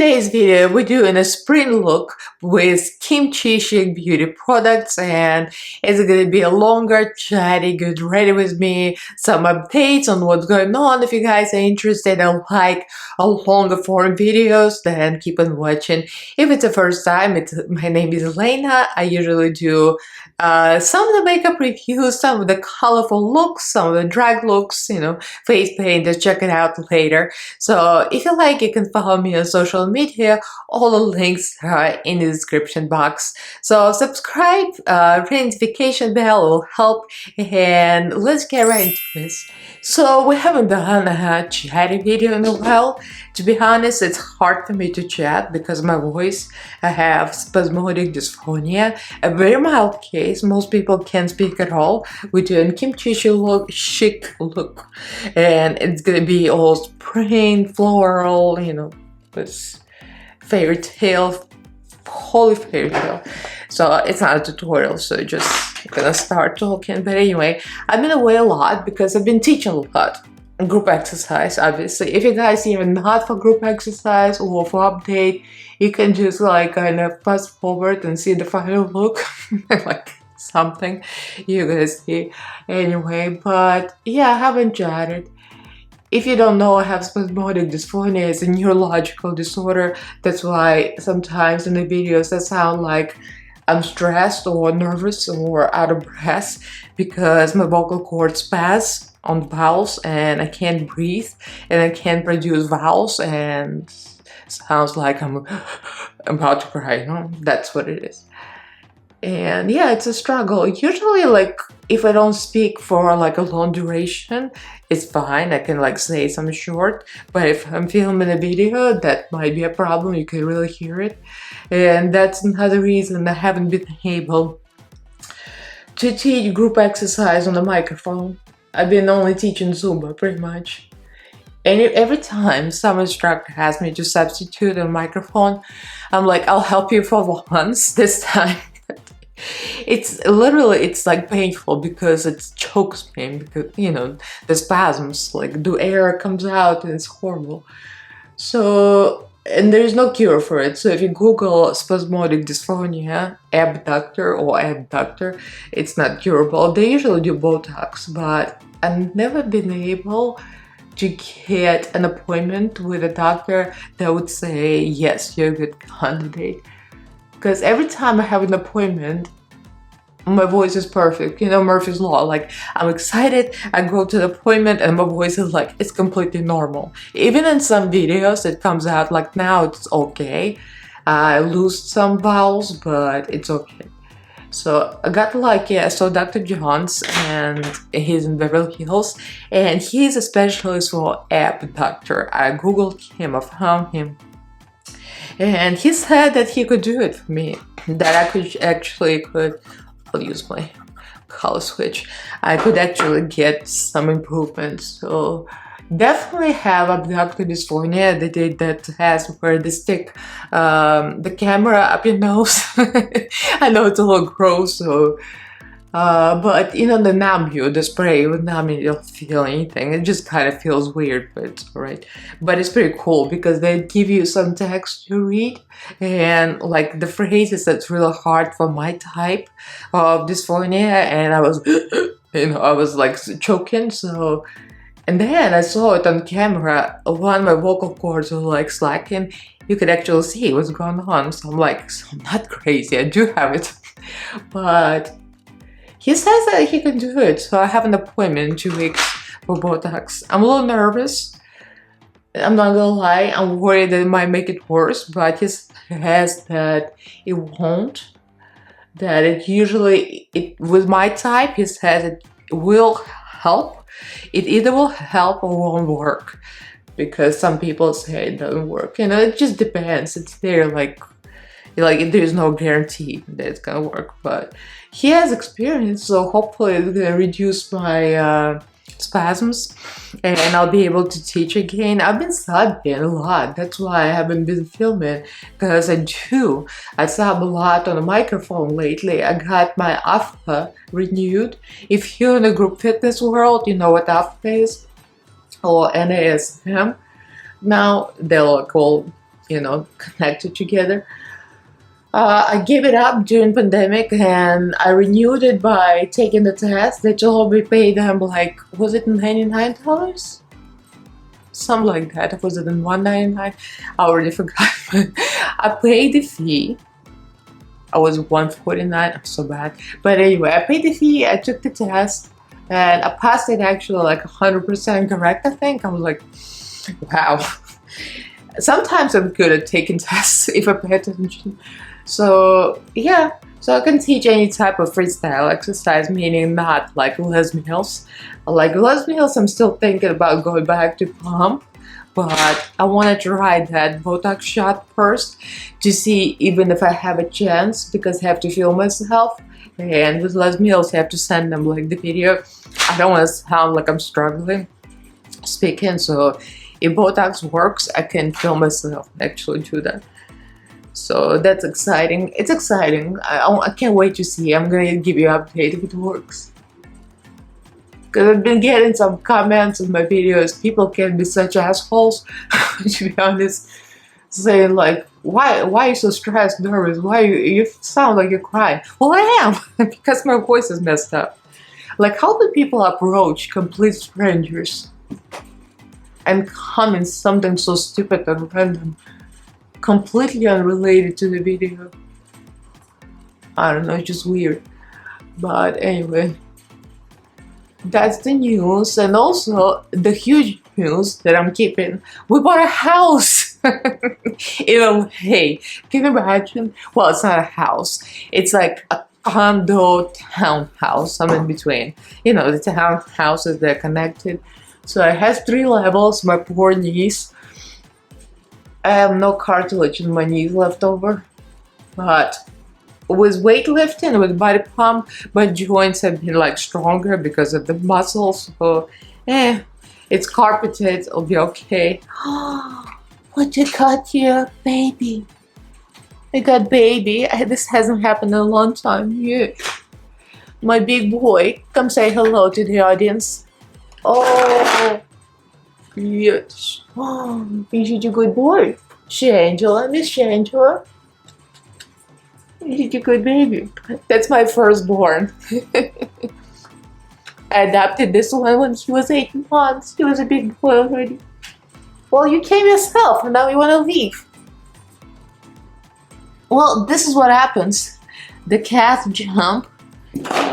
today's video, we're doing a spring look with KimchiChic Beauty products, and it's gonna be a longer chatty, get ready with me, some updates on what's going on. If you guys are interested and like a longer form videos, then keep on watching. If it's the first time, my name is Elaina. I usually do some of the makeup reviews, some of the colorful looks, some of the drag looks, face paint. Just check it out later. So if you like, you can follow me on social media. All the links are in the description box. So subscribe, ring notification bell will help, and let's get right into this. So we haven't done a chatty video in a while. To be honest, it's hard for me to chat because my voice, I have spasmodic dysphonia, a very mild case. Most people can't speak at all. We're doing KimchiChic look, and it's gonna be all spring, floral, this fairy tale, holy fairy tale. So it's not a tutorial, so just gonna start talking. But anyway, I've been away a lot because I've been teaching a lot. Group exercise, obviously. If you guys even not for group exercise or for update, you can just kind of fast forward and see the final look. Like something you're gonna see anyway. But yeah, I haven't chatted. If you don't know, I have spasmodic dysphonia. It's a neurological disorder. That's why sometimes in the videos that sound like I'm stressed or nervous or out of breath, because my vocal cords spasm on vowels and I can't breathe and I can't produce vowels and sounds like I'm about to cry. That's what it is. And yeah, it's a struggle. Usually, if I don't speak for a long duration, it's fine. I can say some short. But if I'm filming a video, that might be a problem. You can really hear it. And that's another reason I haven't been able to teach group exercise on the microphone. I've been only teaching Zumba, pretty much. And every time some instructor asks me to substitute a microphone, I'm like, I'll help you for once this time. It's painful because it chokes me, because the spasms, the air comes out and it's horrible. So, and there's no cure for it. So if you Google spasmodic dysphonia, abductor, it's not curable. They usually do Botox, but I've never been able to get an appointment with a doctor that would say, yes, you're a good candidate. Because every time I have an appointment, my voice is perfect. Murphy's Law. I'm excited, I go to the appointment and my voice is it's completely normal. Even in some videos it comes out now it's okay. I lose some vowels, but it's okay. So I got I saw Dr. John's, and he's in Beverly Hills, and he's a specialist for abductor. I googled him, I found him. And he said that he could do it for me, that I could I'll use my color switch, I could actually get some improvements. So definitely have abductor dysphonia. They did that test where they stick the camera up your nose. I know it's a little gross, so but the numb you, the spray would numb you, you don't feel anything. It just kind of feels weird, but it's alright. But it's pretty cool because they give you some text to read, and the phrases that's really hard for my type of dysphonia, and I was I was choking. So, and then I saw it on camera, one of my vocal cords were slacking. You could actually see what's going on. So I'm so I'm not crazy, I do have it. But he says that he can do it, so I have an appointment in 2 weeks for Botox. I'm a little nervous. I'm not gonna lie. I'm worried that it might make it worse, but he says that it won't. That it usually, with my type, he says it will help. It either will help or won't work, because some people say it doesn't work. It just depends. It's there, there's no guarantee that it's gonna work, but he has experience, so hopefully it's gonna reduce my spasms and I'll be able to teach again. I've been subbing a lot, that's why I haven't been filming, because I sub a lot on the microphone lately. I got my alpha renewed. If you're in the group fitness world, you know what alpha is, or NASM. Now they're all connected together. I gave it up during pandemic and I renewed it by taking the test. They told me pay them like, was it $99? Something like that. Was it in $199? I already forgot. But I paid the fee. I was $149. I'm so bad. But anyway, I paid the fee. I took the test and I passed it actually like 100% correct, I think. I was like, wow. Sometimes I'm good at taking tests if I pay attention. So yeah, so I can teach any type of freestyle exercise, meaning not like Les Mills. Like Les Mills, I'm still thinking about going back to pump, but I want to try that Botox shot first to see even if I have a chance, because I have to film myself. And with Les Mills, I have to send them like the video. I don't want to sound like I'm struggling speaking, so if Botox works, I can film myself actually do that. So that's exciting. It's exciting. I can't wait to see. I'm gonna give you an update if it works. Because I've been getting some comments on my videos. People can be such assholes, to be honest, saying like, why are you so stressed, nervous? Why you sound like you're crying? Well, I am, because my voice is messed up. Like, how do people approach complete strangers and comment something so stupid and random, completely unrelated to the video? I don't know, it's just weird. But anyway, that's the news. And also the huge news that I'm keeping: we bought a house in LA. Can you imagine? Well, it's not a house, it's like a condo townhouse, I'm in between. The townhouses, they're connected. So it has 3 levels. My poor knees, I have no cartilage in my knees left over, but with weightlifting, with body pump, my joints have been like stronger because of the muscles. So it's carpeted, it'll be okay. What you got here, baby? I got baby. This hasn't happened in a long time. Yeah. My big boy, come say hello to the audience. Oh, yes. Oh, you're such a good boy. Shangela, Miss Shangela. You're such a good baby. That's my firstborn. I adopted this one when he was 8 months. He was a big boy already. Well, you came yourself and now you want to leave. Well, this is what happens. The cat jump.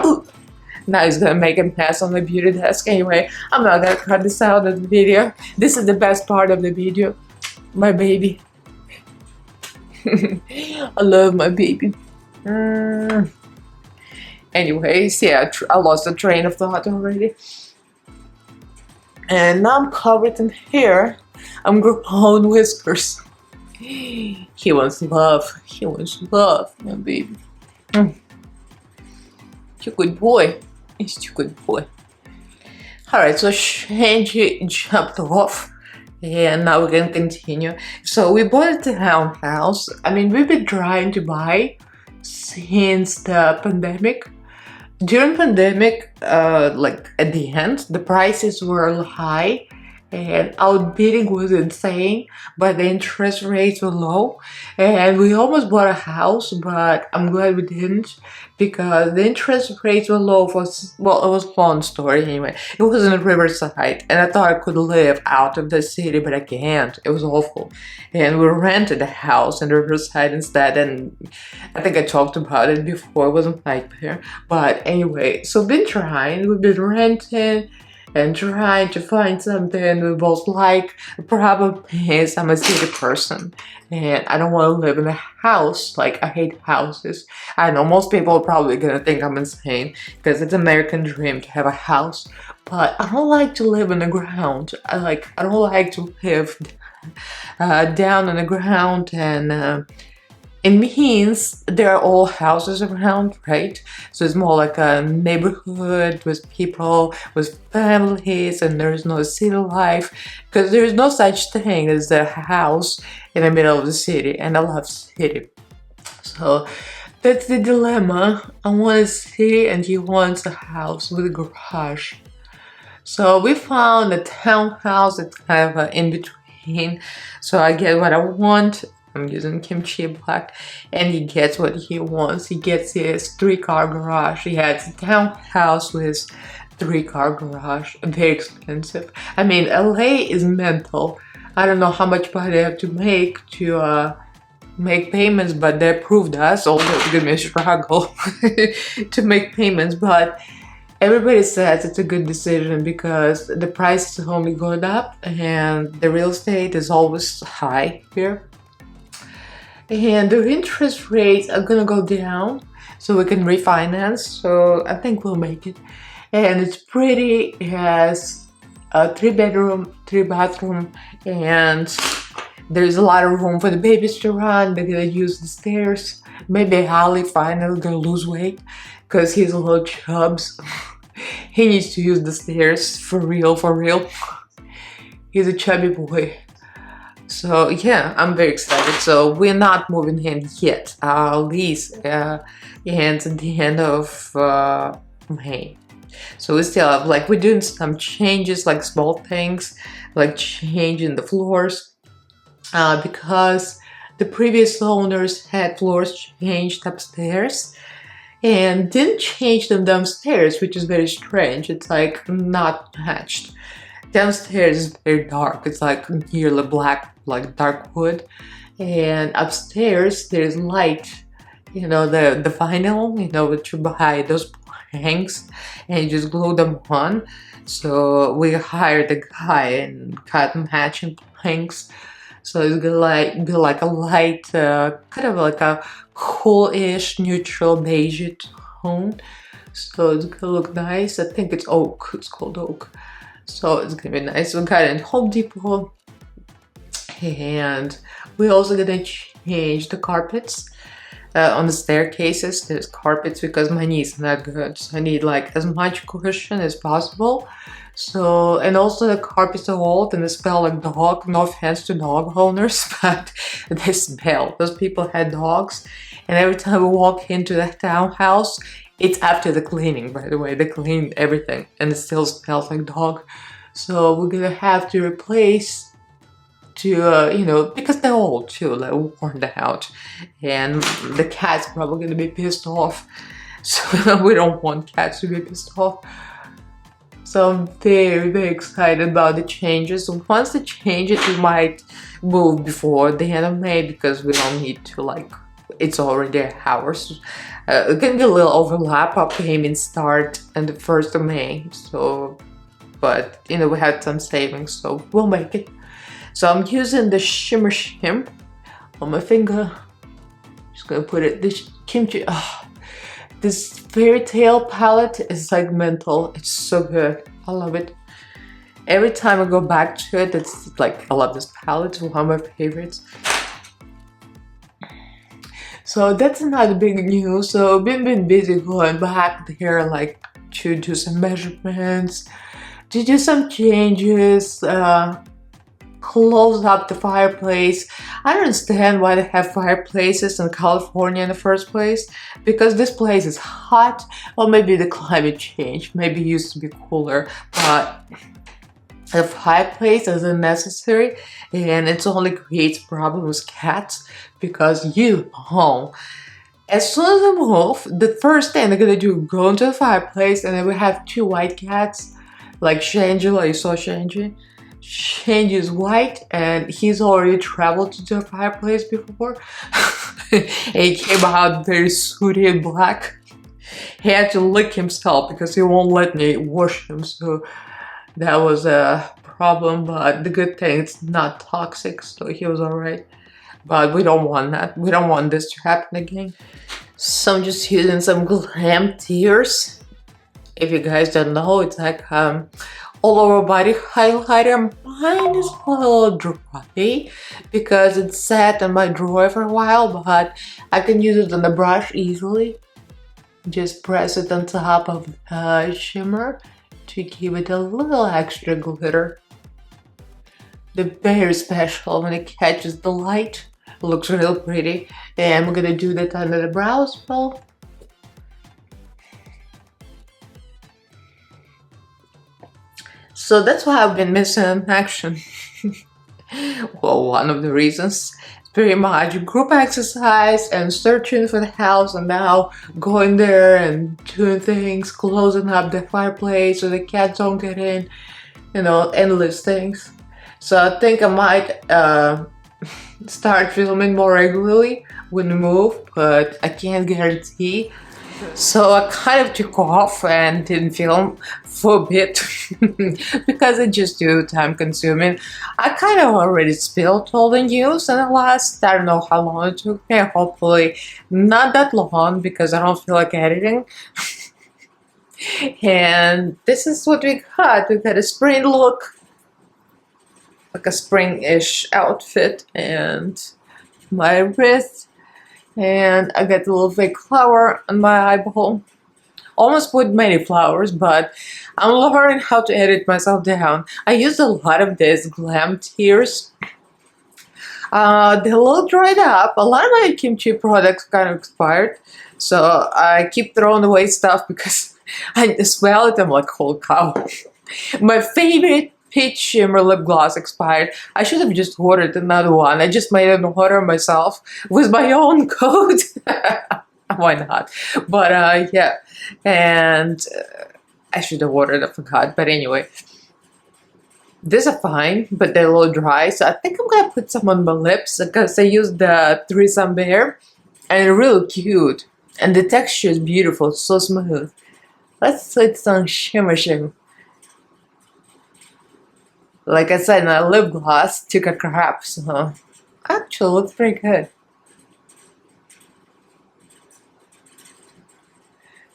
Ooh. Now he's gonna make a mess on the beauty desk. Anyway, I'm not gonna cut this out of the video. This is the best part of the video. My baby. I love my baby. Anyways, yeah, I lost the train of thought already. And now I'm covered in hair. I'm growing whiskers. He wants love. He wants love, my baby. You're a good boy. He's a good boy. Alright, so Shanji jumped off. And now we're gonna continue. So we bought a townhouse. I mean, we've been trying to buy since the pandemic. During pandemic, like at the end, the prices were high and outbidding was insane, but the interest rates were low. And we almost bought a house, but I'm glad we didn't, because the interest rates were low for, well, it was a long story anyway. It was in Riverside, and I thought I could live out of the city, but I can't. It was awful. And we rented a house in Riverside instead, and I think I talked about it before. It wasn't like there. But anyway, so we've been renting and trying to find something we both like. The problem is I'm a city person and I don't want to live in a house. Like, I hate houses. I know most people are probably gonna think I'm insane because it's an American dream to have a house, but I don't like to live in the ground. I don't like to live down on the ground, and it means there are all houses around, right? So it's more like a neighborhood with people, with families, and there's no city life, because there's no such thing as a house in the middle of the city, and I love city. So that's the dilemma. I want a city and he wants a house with a garage. So we found a townhouse that's kind of in between. pain. So I get what I want. I'm using Kimchi Black, and he gets what he wants. He gets his 3-car garage. He has a townhouse with 3-car garage. Very expensive. I mean, LA is mental. I don't know how much money I have to make payments, but they approved us, although it's gonna be a struggle to make payments. But everybody says it's a good decision because the price is only going up and the real estate is always high here. And the interest rates are gonna go down so we can refinance. So I think we'll make it. And it's pretty. It has a 3-bedroom, 3-bathroom, and there's a lot of room for the babies to run. They're gonna use the stairs. Maybe Holly finally gonna lose weight because he's a little chubs. He needs to use the stairs for real, for real. He's a chubby boy. So yeah, I'm very excited. So we're not moving in yet. Our lease ends at the end of May. So we still have, like, we're doing some changes, like small things, like changing the floors. Because the previous owners had floors changed upstairs and didn't change them downstairs, which is very strange. It's like not matched. Downstairs is very dark. It's like nearly black, like dark wood. And upstairs there's light, you know, the vinyl, you know, which you buy those planks and you just glue them on. So we hired a guy and cut matching planks. So it's gonna be like a light, kind of like a cool-ish neutral beige tone. So it's gonna look nice. I think it's oak. It's called oak. So it's gonna be nice. We got it in Home Depot. And we're also gonna change the carpets. On the staircases, there's carpets because my knee is not good. So I need like as much cushion as possible. So, and also the carpets are old and they smell like dog. No offense to dog owners, but they smell. Those people had dogs, and every time we walk into the townhouse, it's after the cleaning, by the way. They cleaned everything and it still smells like dog. So we're gonna have to replace you know, because they're old too, like worn out, and the cat's probably gonna be pissed off. So we don't want cats to be pissed off. So I'm very, very excited about the changes. Once the changes, we might move before the end of May because we don't need to, like, it's already ours. It can be a little overlap. Our payments start on the 1st of May. So, but you know, we had some savings, so we'll make it. So I'm using the Shimmer Shim on my finger. Just gonna put it, this kimchi, this fairy tale palette is like mental. It's so good. I love it. Every time I go back to it, it's like, I love this palette. It's one of my favorites. So that's another big news. So I've been busy going back there, like to do some measurements, to do some changes, close up the fireplace. I don't understand why they have fireplaces in California in the first place, because this place is hot, or maybe the climate change, maybe it used to be cooler, but the fireplace isn't necessary, and it only creates problems with cats because you home. As soon as I move, the first thing they're gonna do, go into the fireplace, and then we have 2 white cats, like Shangela. You saw Shangy? Shangy is white, and he's already traveled to the fireplace before. And he came out very sooty and black. He had to lick himself because he won't let me wash him, so that was a problem. But the good thing, it's not toxic, so he was alright. But we don't want that. We don't want this to happen again. So I'm just using some Glam tears. If you guys don't know, it's like all over body highlighter. Mine is a little dry because it sat in my drawer for a while, but I can use it on the brush easily. Just press it on top of the shimmer to give it a little extra glitter. They're very special when it catches the light. It looks real pretty. And we're gonna do that under the brows as well. So that's why I've been missing in action. Well, one of the reasons is pretty much group exercise and searching for the house, and now going there and doing things, closing up the fireplace so the cats don't get in, you know, endless things. So I think I might start filming more regularly when we move, but I can't guarantee. So I kind of took off and didn't film for a bit because it's just too time consuming. I kind of already spilled all the news in the last, I don't know how long it took me, hopefully not that long because I don't feel like editing. And this is what we got. We got a spring look, like a spring-ish outfit, and my wrist. And I got a little fake flower on my eyeball. Almost put many flowers, but I'm learning how to edit myself down. I used a lot of this Glam tears. They're a little dried up. A lot of my kimchi products kind of expired, so I keep throwing away stuff because I smell it. I'm like, holy cow. My favorite peach shimmer lip gloss expired. I should have just ordered another one. I just made an order myself with my own code. Why not? But yeah, and I should have ordered, I forgot. But anyway, these are fine, but they're a little dry. So I think I'm gonna put some on my lips because I used the Threesome Bear and they're really cute. And the texture is beautiful, it's so smooth. Let's put some shimmer shimmer. Like I said, my lip gloss took a crap, so actually looks pretty good.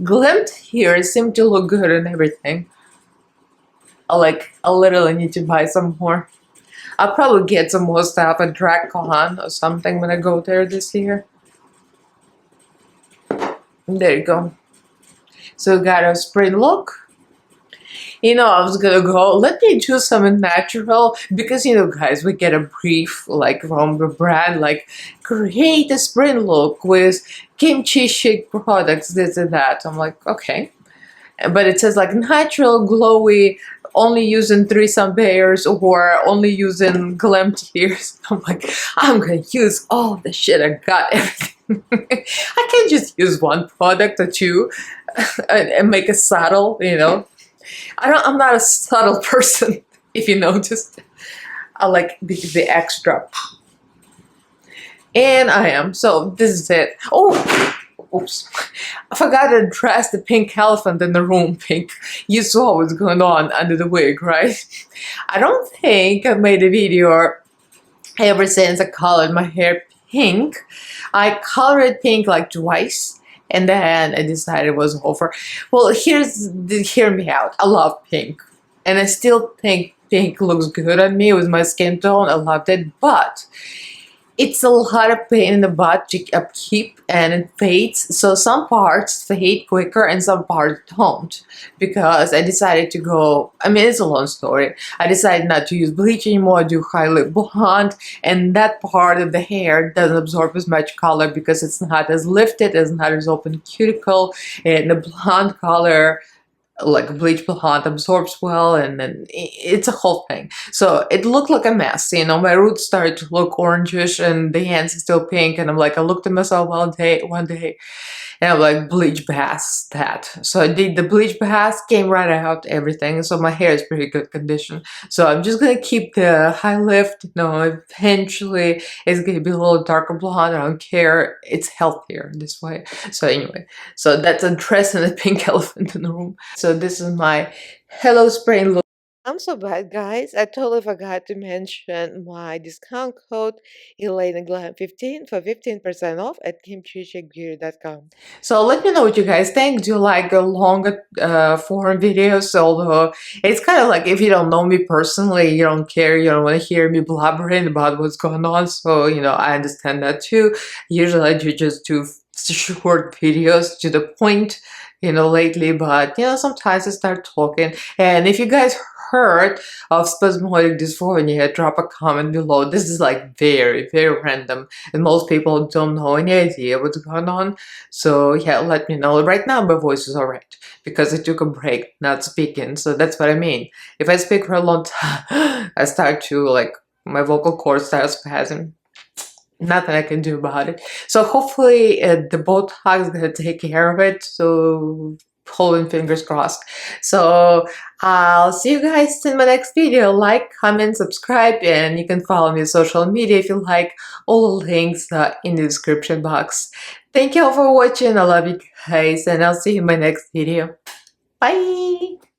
Glimped here seem to look good and everything. I literally need to buy some more. I'll probably get some more stuff at DragCon or something when I go there this year. There you go. So we got a spring look. You know, I was gonna go, let me do something natural because, you know, guys, we get a brief like from the brand, like create a spring look with KimchiChic products, this and that. I'm like, okay. But it says like natural, glowy, only using Threesome Bears or only using Glam tears. I'm like, I'm gonna use all the shit I got, everything. I can't just use one product or two and make a subtle, you know. I'm not a subtle person, if you noticed. I like the extra. And I am. So this is it. Oh, oops. I forgot to address the pink elephant in the room. Pink. You saw what's going on under the wig, right? I don't think I made a video ever since I colored my hair pink. I colored it pink like twice. And then I decided it was over. Well, hear me out. I love pink. And I still think pink looks good on me with my skin tone. I loved it. But it's a lot of pain in the butt to upkeep and it fades. So some parts fade quicker and some parts don't. Because I decided to go, I mean, it's a long story. I decided not to use bleach anymore, I do highly blonde. And that part of the hair doesn't absorb as much color because it's not as lifted, it's not as open cuticle. And the blonde color, like bleach blonde, absorbs well, and then it's a whole thing. So it looked like a mess, you know. My roots started to look orangish and the ends are still pink, and I'm like, I looked at myself one day and I'm like, bleach bath that. So I did the bleach bath, came right out, everything. So my hair is pretty good condition. So I'm just gonna keep the high lift, you know. Eventually it's gonna be a little darker blonde, I don't care, it's healthier this way. So anyway, so that's addressing the pink elephant in the room. So this is my Hello Spring look. I'm so bad, guys. I totally forgot to mention my discount code Elaina Glam 15 for 15% off at KimchiChicBeauty.com. So let me know what you guys think. Do you like longer form videos? Although it's kind of like, if you don't know me personally, you don't care, you don't want to hear me blabbering about what's going on. So, you know, I understand that too. Usually I do just do short videos to the point, you know, lately, but you know, sometimes I start talking. And if you guys heard of spasmodic dysphonia, drop a comment below. This is like very, very random, and most people don't know any idea what's going on. So yeah, let me know. Right now my voice is alright because I took a break not speaking, so that's what I mean. If I speak for a long time, I start to like My vocal cords start spasming. Nothing I can do about it. So hopefully the Botox is gonna take care of it. So holding fingers crossed. So I'll see you guys in my next video. Like, comment, subscribe, and you can follow me on social media if you like. All the links in the description box. Thank you all for watching. I love you guys, and I'll see you in my next video. Bye!